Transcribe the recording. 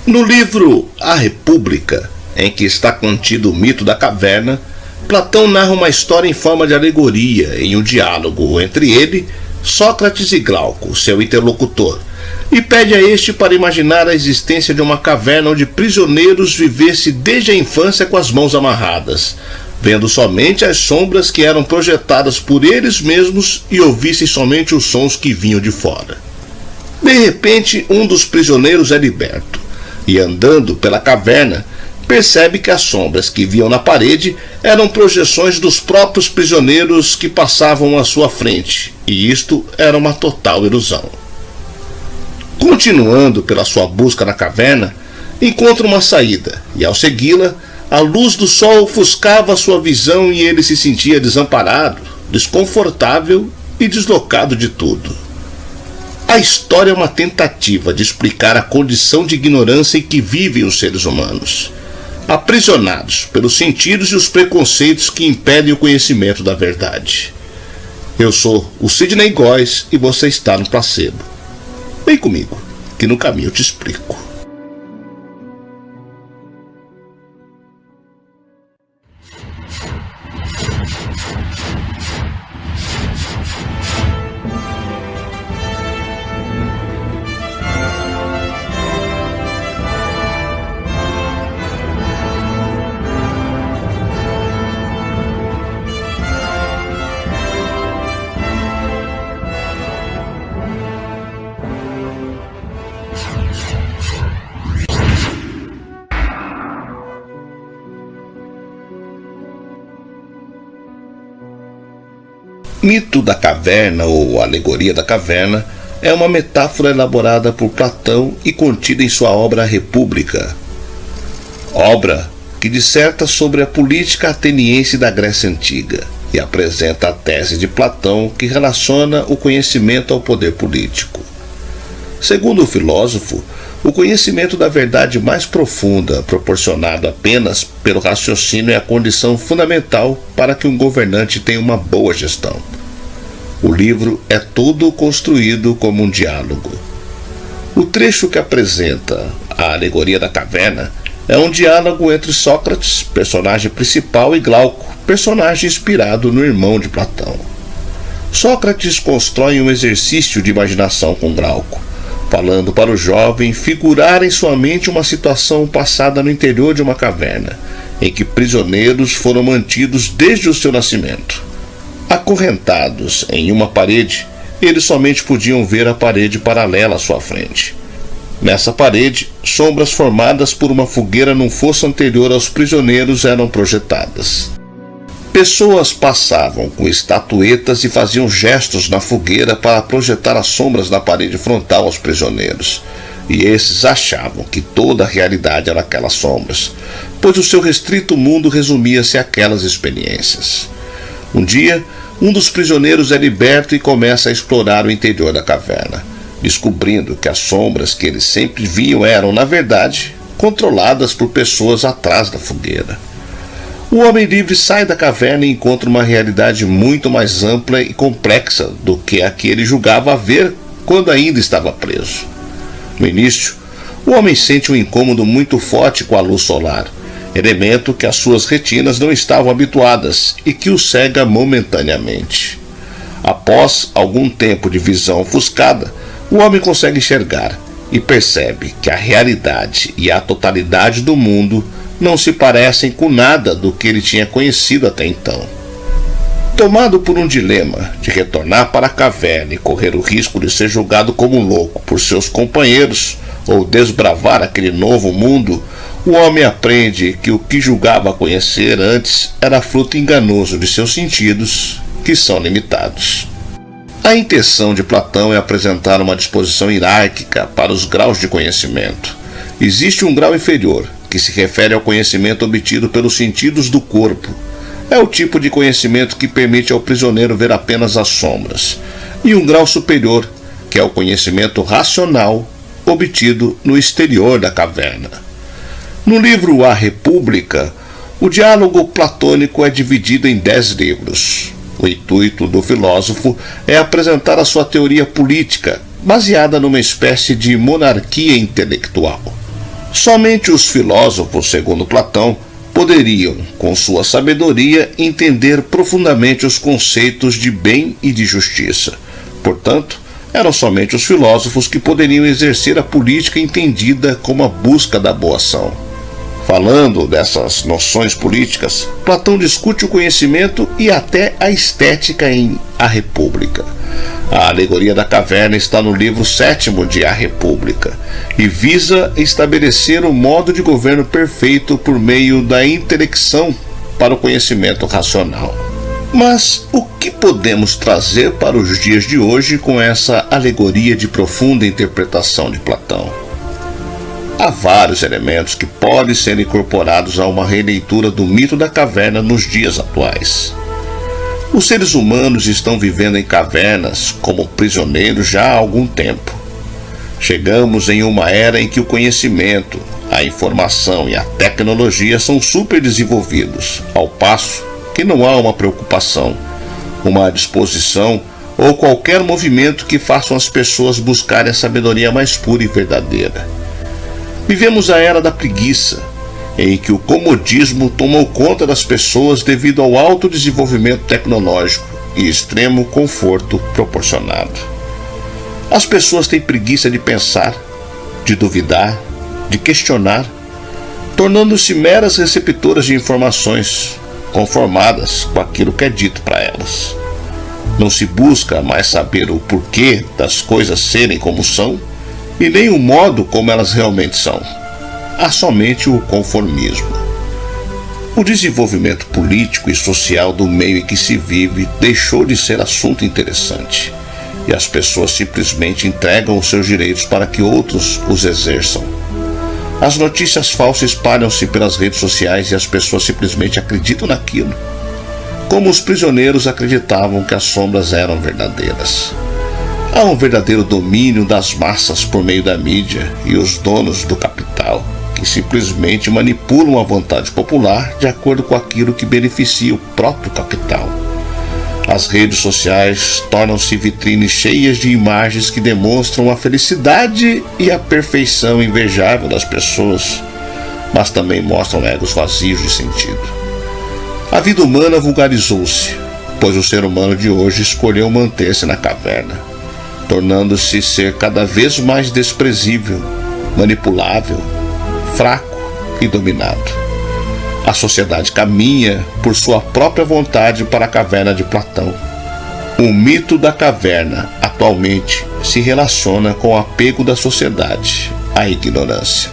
No livro A República, em que está contido o mito da caverna, Platão narra uma história em forma de alegoria em um diálogo entre ele, Sócrates e Glauco, seu interlocutor, e pede a este para imaginar a existência de uma caverna onde prisioneiros vivessem desde a infância com as mãos amarradas, vendo somente as sombras que eram projetadas por eles mesmos e ouvissem somente os sons que vinham de fora. De repente, um dos prisioneiros é liberto, e andando pela caverna, percebe que as sombras que viam na parede eram projeções dos próprios prisioneiros que passavam à sua frente, e isto era uma total ilusão. Continuando pela sua busca na caverna, encontra uma saída, e ao segui-la, a luz do sol ofuscava sua visão e ele se sentia desamparado, desconfortável e deslocado de tudo. A história é uma tentativa de explicar a condição de ignorância em que vivem os seres humanos, aprisionados pelos sentidos e os preconceitos que impedem o conhecimento da verdade. Eu sou o Sidney Góes e você está no Placebo. Vem comigo, que no caminho eu te explico. Mito da caverna ou alegoria da caverna é uma metáfora elaborada por Platão e contida em sua obra A República, obra que disserta sobre a política ateniense da Grécia Antiga e apresenta a tese de Platão que relaciona o conhecimento ao poder político. Segundo o filósofo, o conhecimento da verdade mais profunda, proporcionado apenas pelo raciocínio, é a condição fundamental para que um governante tenha uma boa gestão. O livro é todo construído como um diálogo. O trecho que apresenta a alegoria da caverna é um diálogo entre Sócrates, personagem principal, e Glauco, personagem inspirado no irmão de Platão. Sócrates constrói um exercício de imaginação com Glauco, falando para o jovem figurar em sua mente uma situação passada no interior de uma caverna, em que prisioneiros foram mantidos desde o seu nascimento. Acorrentados em uma parede, eles somente podiam ver a parede paralela à sua frente. Nessa parede, sombras formadas por uma fogueira num fosso anterior aos prisioneiros eram projetadas. Pessoas passavam com estatuetas e faziam gestos na fogueira para projetar as sombras na parede frontal aos prisioneiros, e esses achavam que toda a realidade era aquelas sombras, pois o seu restrito mundo resumia-se àquelas experiências. Um dia, um dos prisioneiros é liberto e começa a explorar o interior da caverna, descobrindo que as sombras que eles sempre viam eram, na verdade, controladas por pessoas atrás da fogueira. O homem livre sai da caverna e encontra uma realidade muito mais ampla e complexa do que a que ele julgava haver quando ainda estava preso. No início, o homem sente um incômodo muito forte com a luz solar, elemento que as suas retinas não estavam habituadas e que o cega momentaneamente. Após algum tempo de visão ofuscada, o homem consegue enxergar e percebe que a realidade e a totalidade do mundo não se parecem com nada do que ele tinha conhecido até então. Tomado por um dilema de retornar para a caverna e correr o risco de ser julgado como louco por seus companheiros ou desbravar aquele novo mundo, o homem aprende que o que julgava conhecer antes era fruto enganoso de seus sentidos, que são limitados. A intenção de Platão é apresentar uma disposição hierárquica para os graus de conhecimento. Existe um grau inferior, que se refere ao conhecimento obtido pelos sentidos do corpo. É o tipo de conhecimento que permite ao prisioneiro ver apenas as sombras. E um grau superior, que é o conhecimento racional, obtido no exterior da caverna. No livro A República, o diálogo platônico é dividido em 10 livros. O intuito do filósofo é apresentar a sua teoria política, baseada numa espécie de monarquia intelectual. Somente os filósofos, segundo Platão, poderiam, com sua sabedoria, entender profundamente os conceitos de bem e de justiça. Portanto, eram somente os filósofos que poderiam exercer a política entendida como a busca da boa ação. Falando dessas noções políticas, Platão discute o conhecimento e até a estética em A República. A alegoria da caverna está no livro 7º de A República e visa estabelecer um modo de governo perfeito por meio da intelecção para o conhecimento racional. Mas o que podemos trazer para os dias de hoje com essa alegoria de profunda interpretação de Platão? Há vários elementos que podem ser incorporados a uma releitura do mito da caverna nos dias atuais. Os seres humanos estão vivendo em cavernas como prisioneiros já há algum tempo. Chegamos em uma era em que o conhecimento, a informação e a tecnologia são super desenvolvidos, ao passo que não há uma preocupação, uma disposição ou qualquer movimento que façam as pessoas buscarem a sabedoria mais pura e verdadeira. Vivemos a era da preguiça, em que o comodismo tomou conta das pessoas devido ao alto desenvolvimento tecnológico e extremo conforto proporcionado. As pessoas têm preguiça de pensar, de duvidar, de questionar, tornando-se meras receptoras de informações, conformadas com aquilo que é dito para elas. Não se busca mais saber o porquê das coisas serem como são, e nem o modo como elas realmente são. Há somente o conformismo. O desenvolvimento político e social do meio em que se vive deixou de ser assunto interessante, e as pessoas simplesmente entregam os seus direitos para que outros os exerçam. As notícias falsas espalham-se pelas redes sociais e as pessoas simplesmente acreditam naquilo, como os prisioneiros acreditavam que as sombras eram verdadeiras. Há um verdadeiro domínio das massas por meio da mídia e os donos do capital, que simplesmente manipulam a vontade popular de acordo com aquilo que beneficia o próprio capital. As redes sociais tornam-se vitrines cheias de imagens que demonstram a felicidade e a perfeição invejável das pessoas, mas também mostram egos vazios de sentido. A vida humana vulgarizou-se, pois o ser humano de hoje escolheu manter-se na caverna, tornando-se ser cada vez mais desprezível, manipulável, fraco e dominado. A sociedade caminha por sua própria vontade para a caverna de Platão. O mito da caverna atualmente se relaciona com o apego da sociedade à ignorância.